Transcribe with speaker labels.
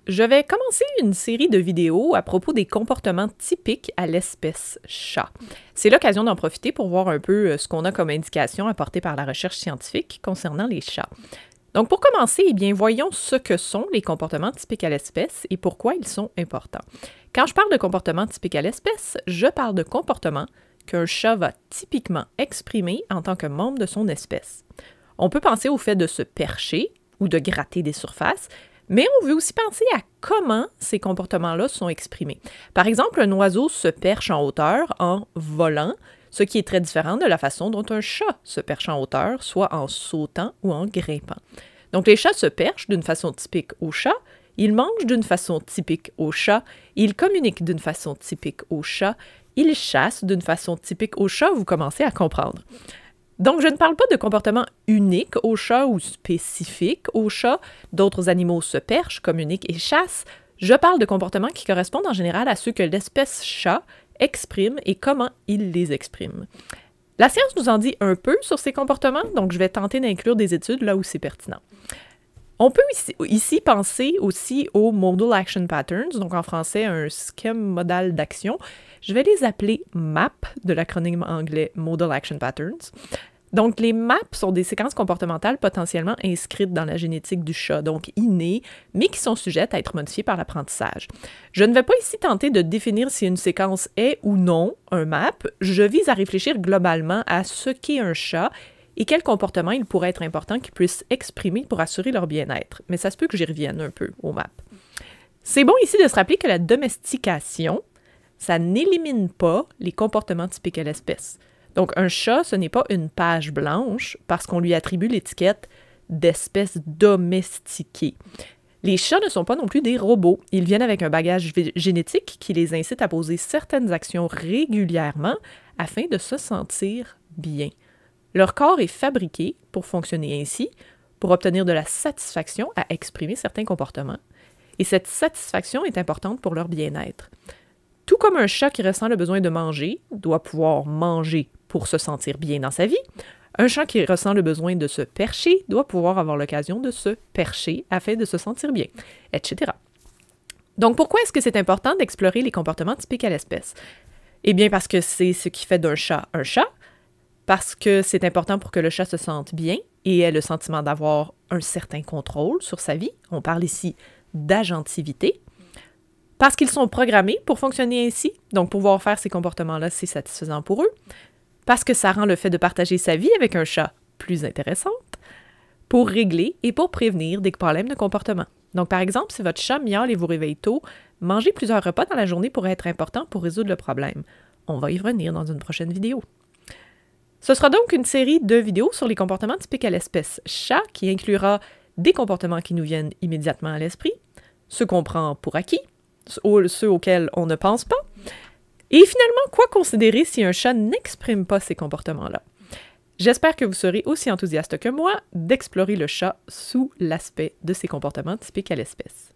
Speaker 1: Je vais commencer une série de vidéos à propos des comportements typiques à l'espèce chat. C'est l'occasion d'en profiter pour voir un peu ce qu'on a comme indication apportée par la recherche scientifique concernant les chats. Donc pour commencer, eh bien, voyons ce que sont les comportements typiques à l'espèce et pourquoi ils sont importants. Quand je parle de comportements typiques à l'espèce, je parle de comportements qu'un chat va typiquement exprimer en tant que membre de son espèce. On peut penser au fait de se percher ou de gratter des surfaces, mais on veut aussi penser à comment ces comportements-là sont exprimés. Par exemple, un oiseau se perche en hauteur en volant, ce qui est très différent de la façon dont un chat se perche en hauteur, soit en sautant ou en grimpant. Donc les chats se perchent d'une façon typique au chat, ils mangent d'une façon typique au chat, ils communiquent d'une façon typique au chat, ils chassent d'une façon typique au chat, vous commencez à comprendre. Donc, je ne parle pas de comportements uniques au chat ou spécifiques au chat. D'autres animaux se perchent, communiquent et chassent. Je parle de comportements qui correspondent en général à ceux que l'espèce chat exprime et comment il les exprime. La science nous en dit un peu sur ces comportements, donc je vais tenter d'inclure des études là où c'est pertinent. On peut ici penser aussi aux Modal Action Patterns, donc en français un schème modal d'action. Je vais les appeler MAP, de l'acronyme anglais Modal Action Patterns. Donc les MAP sont des séquences comportementales potentiellement inscrites dans la génétique du chat, donc innées, mais qui sont sujettes à être modifiées par l'apprentissage. Je ne vais pas ici tenter de définir si une séquence est ou non un MAP, je vise à réfléchir globalement à ce qu'est un chat et quels comportements il pourrait être important qu'ils puissent exprimer pour assurer leur bien-être. Mais ça se peut que j'y revienne un peu au MAP. C'est bon ici de se rappeler que la domestication, ça n'élimine pas les comportements typiques à l'espèce. Donc un chat, ce n'est pas une page blanche parce qu'on lui attribue l'étiquette d'espèce domestiquée. Les chats ne sont pas non plus des robots. Ils viennent avec un bagage génétique qui les incite à poser certaines actions régulièrement afin de se sentir bien. Leur corps est fabriqué pour fonctionner ainsi, pour obtenir de la satisfaction à exprimer certains comportements. Et cette satisfaction est importante pour leur bien-être. Tout comme un chat qui ressent le besoin de manger doit pouvoir manger pour se sentir bien dans sa vie, un chat qui ressent le besoin de se percher doit pouvoir avoir l'occasion de se percher afin de se sentir bien, etc. Donc pourquoi est-ce que c'est important d'explorer les comportements typiques à l'espèce? Eh bien parce que c'est ce qui fait d'un chat un chat, parce que c'est important pour que le chat se sente bien et ait le sentiment d'avoir un certain contrôle sur sa vie. On parle ici d'agentivité. Parce qu'ils sont programmés pour fonctionner ainsi, donc pouvoir faire ces comportements-là, c'est satisfaisant pour eux. Parce que ça rend le fait de partager sa vie avec un chat plus intéressante. Pour régler et pour prévenir des problèmes de comportement. Donc par exemple, si votre chat miaule et vous réveille tôt, manger plusieurs repas dans la journée pourrait être important pour résoudre le problème. On va y revenir dans une prochaine vidéo. Ce sera donc une série de vidéos sur les comportements typiques à l'espèce chat qui inclura des comportements qui nous viennent immédiatement à l'esprit, ceux qu'on prend pour acquis, ceux auxquels on ne pense pas, et finalement, quoi considérer si un chat n'exprime pas ces comportements-là. J'espère que vous serez aussi enthousiaste que moi d'explorer le chat sous l'aspect de ses comportements typiques à l'espèce.